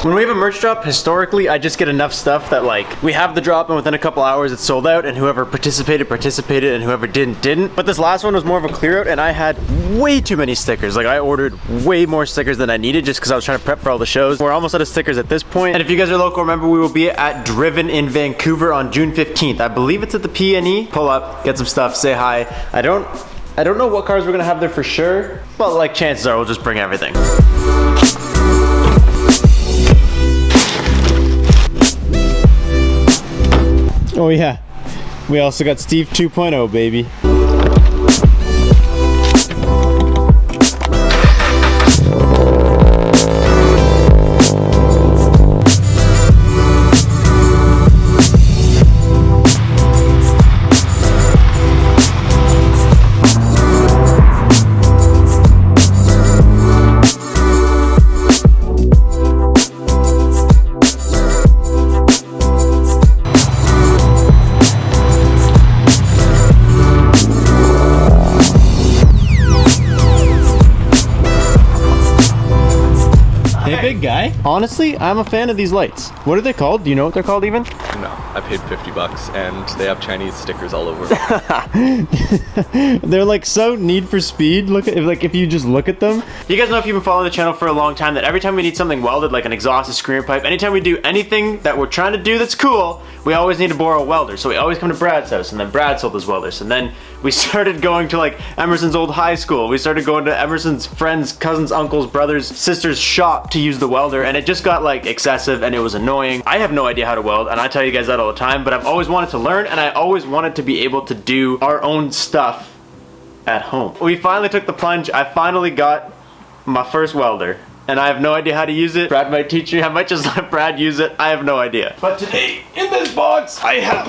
When we have a merch drop, historically, I just get enough stuff that like, we have the drop and within a couple hours it's sold out, and whoever participated, and whoever didn't. But this last one was more of a clear out, and I had way too many stickers. Like, I ordered way more stickers than I needed just because I was trying to prep for all the shows. We're almost out of stickers at this point. And if you guys are local, remember we will be at Driven in Vancouver on June 15th. I believe it's at the PNE. Pull up, get some stuff, say hi. I don't know what cars we're gonna have there for sure, but like chances are we'll just bring everything. Oh yeah, we also got Steve 2.0, baby. Big guy. Honestly, I'm a fan of these lights. What are they called? Do you know what they're called even? No, I paid 50 bucks and they have Chinese stickers all over. They're like so Need for Speed. Look at like if you just look at them. You guys know if you've been following the channel for a long time that every time we need something welded, like an exhaust, a screamer pipe, anytime we do anything that we're trying to do that's cool, we always need to borrow a welder. So we always come to Brad's house, and then Brad sold his welders, and then we started going to like Emerson's old high school. We started going to Emerson's friends, cousins, uncles, brothers, sisters' shop to use the welder, and it just got like excessive and it was annoying. I have no idea how to weld, and I tell you guys that all the time, but I've always wanted to learn, and I always wanted to be able to do our own stuff at home. We finally took the plunge. I finally got my first welder, and I have no idea how to use it. Brad might teach me. I might just let Brad use it. I have no idea. But today, in this box, I have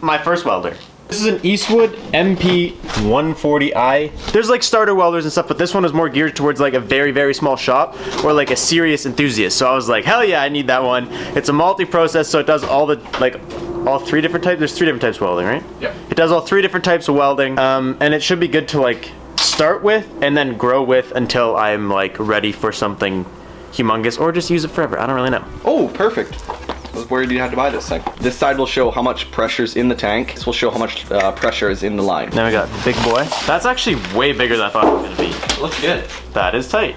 my first welder. This is an Eastwood MP140i. There's like starter welders and stuff, but this one is more geared towards like a very, very small shop or like a serious enthusiast. So I was like, hell yeah, I need that one. It's a multi-process, so it does all the, like, all three different types. There's three different types of welding, right? Yeah. It does all three different types of welding, and it should be good to like start with and then grow with until I'm like ready for something humongous, or just use it forever. I don't really know. Oh, perfect. I was worried you had to buy this thing. This side will show how much pressure's in the tank. This will show how much pressure is in the line. Then we got big boy. That's actually way bigger than I thought it was gonna be. It looks good. That is tight.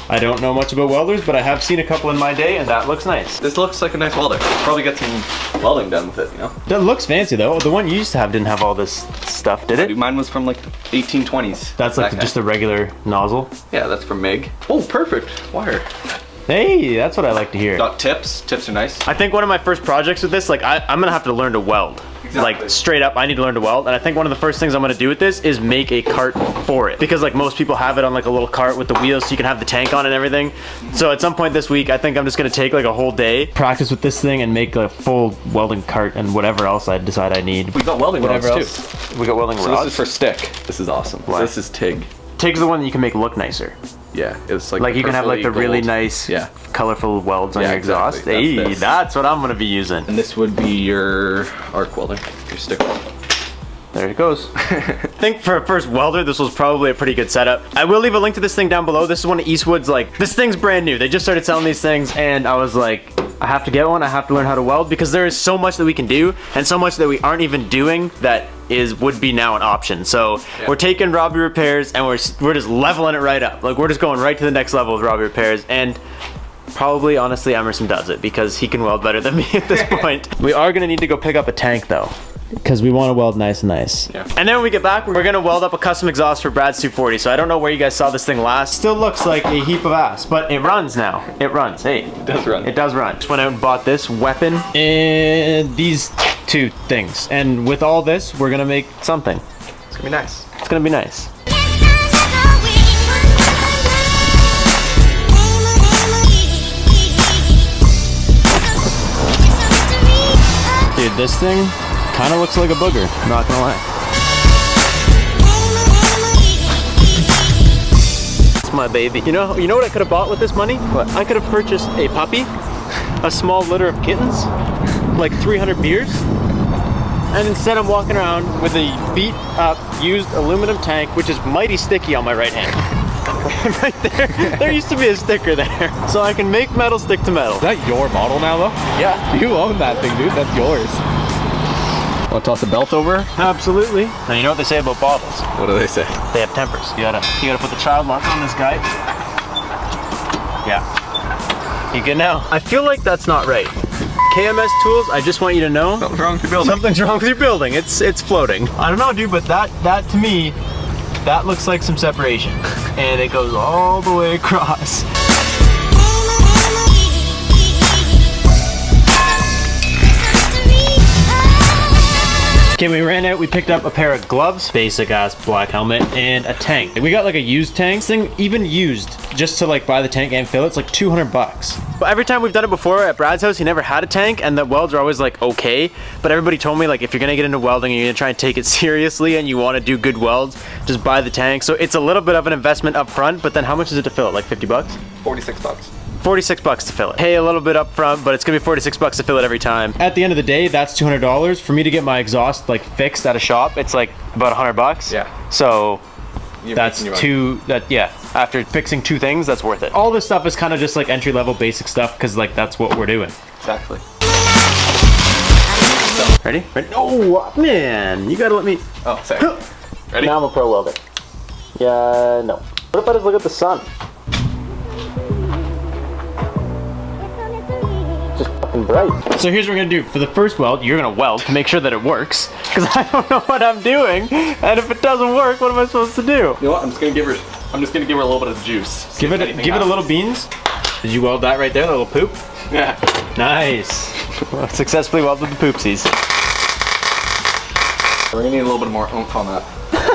I don't know much about welders, but I have seen a couple in my day, and that looks nice. This looks like a nice welder. Probably get some welding done with it, you know? That looks fancy though. The one you used to have didn't have all this stuff, did it? Mine was from like 1820s. That's like just a regular nozzle? Yeah, that's from MIG. Oh, perfect. Wire. Hey, that's what I like to hear. Got tips. Tips are nice. I think one of my first projects with this, like I'm gonna have to learn to weld. Exactly. Like straight up, I need to learn to weld, and I think one of the first things I'm gonna do with this is make a cart for it, because like most people have it on like a little cart with the wheels, so you can have the tank on and everything. So at some point this week, I think I'm just gonna take like a whole day, practice with this thing, and make a full welding cart and whatever else I decide I need. We got welding rods too. We got welding rods. This is for stick. This is awesome. So this is TIG. TIG's the one that you can make look nicer. Yeah, it's like you can have like the really nice, colorful welds on your exhaust. Exactly. Hey, that's what I'm gonna be using. And this would be your arc welder, your stick weld. There it goes. I think for a first welder, this was probably a pretty good setup. I will leave a link to this thing down below. This is one of Eastwood's, like, this thing's brand new. They just started selling these things, and I was like, I have to get one. I have to learn how to weld, because there is so much that we can do and so much that we aren't even doing that would be now an option. So we're taking Robbie Repairs and we're just leveling it right up. Like, we're just going right to the next level with Robbie Repairs, and probably honestly Emerson does it because he can weld better than me at this point. We are gonna need to go pick up a tank though, because we want to weld nice and nice. Yeah. And then when we get back, we're gonna weld up a custom exhaust for Brad's 240. So I don't know where you guys saw this thing last. Still looks like a heap of ass, but it runs now. It runs. Hey, it does run. It does run. Just went out and bought this weapon and these two things. And with all this, we're gonna make something. It's gonna be nice. It's gonna be nice. Dude, this thing kind of looks like a booger, not gonna lie. It's my baby. You know what I could have bought with this money? What? I could have purchased a puppy, a small litter of kittens, like 300 beers, and instead I'm walking around with a beat up used aluminum tank, which is mighty sticky on my right hand. Right there. There used to be a sticker there. So I can make metal stick to metal. Is that your model now, though? Yeah. You own that thing, dude. That's yours. Want to toss the belt over? Absolutely. Now you know what they say about bottles. What do they say? They have tempers. You gotta put the child mark on this guy. Yeah. You good now? I feel like that's not right. KMS Tools, I just want you to know. Something's wrong with your building. Something's wrong with your building. It's floating. I don't know, dude, but that to me, that looks like some separation. And it goes all the way across. Okay, we ran out, we picked up a pair of gloves, basic ass black helmet, and a tank. We got like a used tank. This thing, even used, just to like buy the tank and fill it, it's like 200 bucks. But every time we've done it before at Brad's house, he never had a tank, and the welds are always like okay. But everybody told me like if you're gonna get into welding and you're gonna try and take it seriously and you wanna do good welds, just buy the tank. So it's a little bit of an investment up front, but then how much is it to fill it? Like 50 bucks? 46 bucks. 46 bucks to fill it. Pay a little bit up front, but it's gonna be 46 bucks to fill it every time. At the end of the day, that's $200. For me to get my exhaust like fixed at a shop, it's like about 100 bucks. Yeah. So You're that's after fixing 2 things, that's worth it. All this stuff is kind of just like entry-level basic stuff because like that's what we're doing. Exactly. Ready? Ready? Oh man, you gotta let me. Oh, sorry. Ready? Now I'm a pro welder. Yeah, no. What if I just look at the sun? Bright. So here's what we're gonna do. For the first weld, you're gonna weld to make sure that it works, because I don't know what I'm doing, and if it doesn't work, what am I supposed to do? You know what? I'm just gonna give her a little bit of juice. Give it a little beans. Did you weld that right there, the little poop? Yeah. Nice. Well, successfully welded the poopsies. We're gonna need a little bit more oomph on that.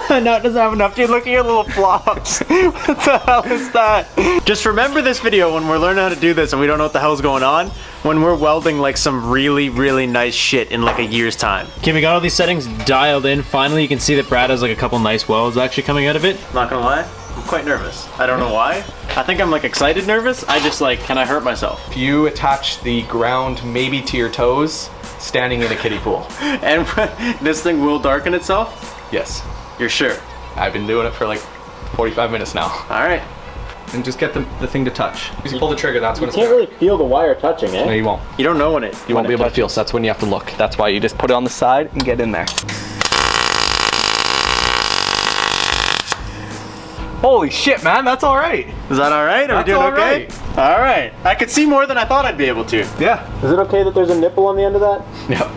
No, it doesn't have enough. Dude, look at your little flops. What the hell is that? Just remember this video when we're learning how to do this and we don't know what the hell's going on, when we're welding like some really, really nice shit in like a year's time. Okay, we got all these settings dialed in. Finally, you can see that Brad has like a couple nice welds actually coming out of it. Not gonna lie, I'm quite nervous. I don't know why. I think I'm like excited nervous. I just like, can I hurt myself? If you attach the ground maybe to your toes, standing in a kiddie pool. And this thing will darken itself? Yes. You're sure? I've been doing it for like 45 minutes now. All right. And just get the thing to touch. If you pull the trigger, that's when it's You can't really feel the wire touching, eh? No, you won't. You don't know when it. You won't be able to feel, so that's when you have to look. That's why you just put it on the side and get in there. Holy shit, man, that's all right. Is that all right? Are we doing okay? Right. All right. I could see more than I thought I'd be able to. Yeah. Is it okay that there's a nipple on the end of that? Yep.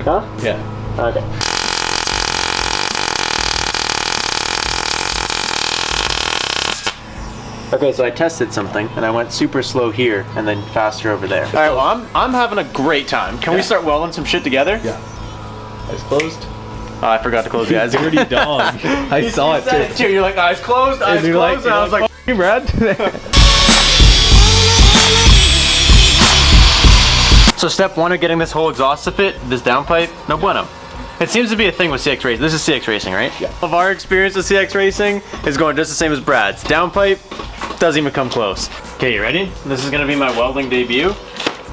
Huh? Yeah. Okay. Okay, so I tested something and I went super slow here and then faster over there. All right, well, I'm having a great time. Can we start welding some shit together? Yeah. Eyes closed. Oh, I forgot to close the eyes. Dirty dog. I saw it too. You're like, eyes closed, eyes closed. Like, and I was like, hey, Brad. So step 1 of getting this whole exhaust to fit, this downpipe, no bueno. It seems to be a thing with CX Racing. This is CX Racing, right? Yeah. Of our experience with CX Racing is going just the same as Brad's. Downpipe doesn't even come close. Okay, you ready? This is gonna be my welding debut.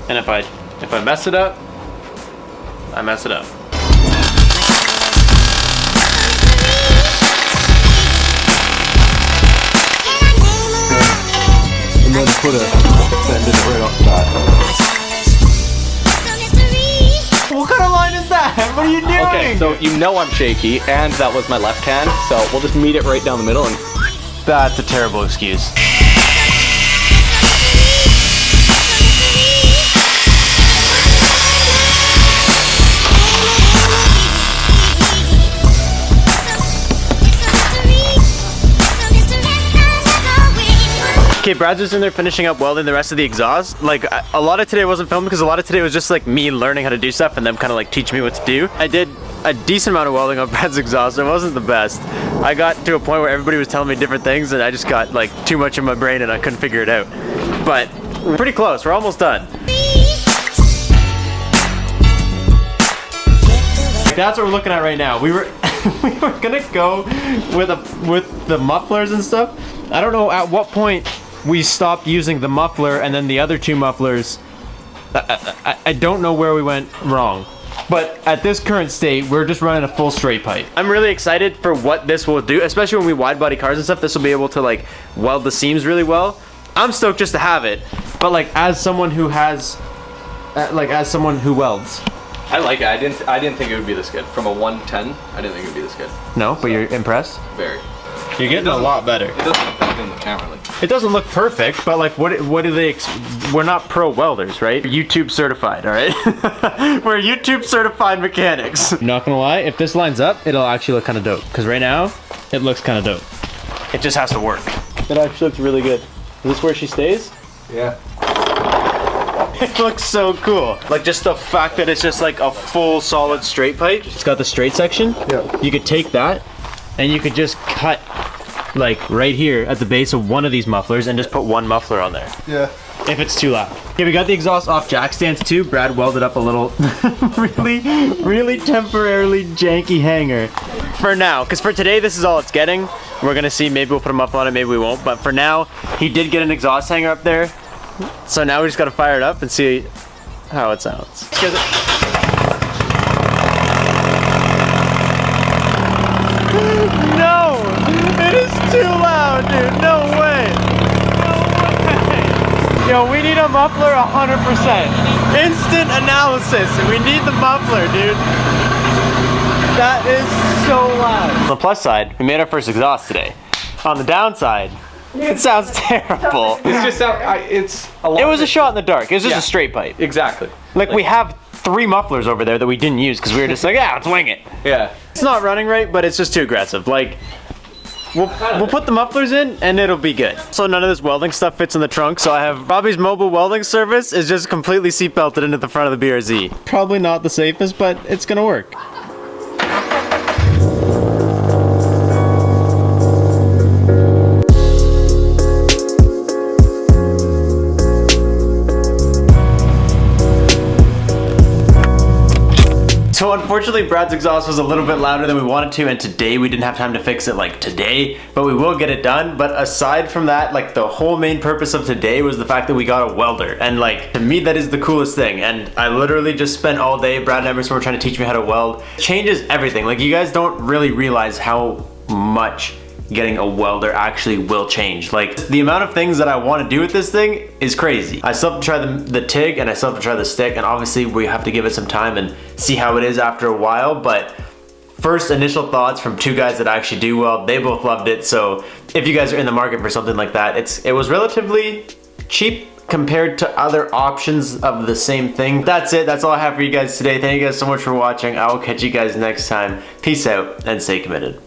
And if I mess it up, I mess it up. And then put a send it right off the bat. What kind of line is that? What are you doing? Okay, so you know I'm shaky, and that was my left hand, so we'll just meet it right down the middle and... That's a terrible excuse. Okay, Brad's just in there finishing up welding the rest of the exhaust. Like, a lot of today wasn't filmed because a lot of today was just like me learning how to do stuff and them kind of like teaching me what to do. I did a decent amount of welding on Brad's exhaust. It wasn't the best. I got to a point where everybody was telling me different things and I just got like too much in my brain and I couldn't figure it out. But we're pretty close. We're almost done. That's what we're looking at right now. We were we were gonna go with the mufflers and stuff. I don't know at what point we stopped using the muffler and then the other 2 mufflers. I don't know where we went wrong. But at this current state, we're just running a full straight pipe. I'm really excited for what this will do, especially when we wide body cars and stuff. This will be able to like weld the seams really well. I'm stoked just to have it, but like as someone who has, as someone who welds. I like it. I didn't think it would be this good. From a 110, I didn't think it would be this good. No, but you're impressed? Very. You're getting a lot better. It doesn't look that good in the camera. Like. It doesn't look perfect, but like what do they, we're not pro welders, right? We're YouTube certified, all right? We're YouTube certified mechanics. I'm not gonna lie, if this lines up, it'll actually look kind of dope. Because right now, it looks kind of dope. It just has to work. It actually looks really good. Is this where she stays? Yeah. It looks so cool. Like just the fact that it's just like a full solid straight pipe. It's got the straight section. Yeah. You could take that and you could just cut like right here at the base of one of these mufflers and just put one muffler on there. Yeah. If it's too loud. Okay, we got the exhaust off jack stands too. Brad welded up a little really temporarily janky hanger. For now, because for today this is all it's getting. We're gonna see, maybe we'll put a muffler on it, maybe we won't. But for now, he did get an exhaust hanger up there. So now we just gotta fire it up and see how it sounds. No! It is too loud, dude. No way. No way. Yo, we need a muffler 100%. Instant analysis. We need the muffler, dude. That is so loud. On the plus side, we made our first exhaust today. On the downside, it sounds terrible. It's just it's a lot. It was a shot in the dark. It was just a straight pipe. Exactly. Like we have 3 mufflers over there that we didn't use because we were just like, yeah, let's wing it. Yeah. It's not running right, but it's just too aggressive. Like, we'll put the mufflers in and it'll be good. So none of this welding stuff fits in the trunk, so I have Robbie's mobile welding service is just completely seat belted into the front of the BRZ. Probably not the safest, but it's gonna work. So unfortunately, Brad's exhaust was a little bit louder than we wanted to, and today we didn't have time to fix it like today, but we will get it done. But aside from that, like the whole main purpose of today was the fact that we got a welder. And like, to me, that is the coolest thing. And I literally just spent all day, Brad and Emerson were trying to teach me how to weld. It changes everything. Like you guys don't really realize how much getting a welder actually will change. Like the amount of things that I want to do with this thing is crazy. I still have to try the TIG and I still have to try the stick, and obviously we have to give it some time and see how it is after a while. But first initial thoughts from 2 guys that actually do weld, they both loved it. So if you guys are in the market for something like that, it was relatively cheap compared to other options of the same thing. That's it. That's all I have for you guys today. Thank you guys so much for watching. I will catch you guys next time. Peace out and stay committed.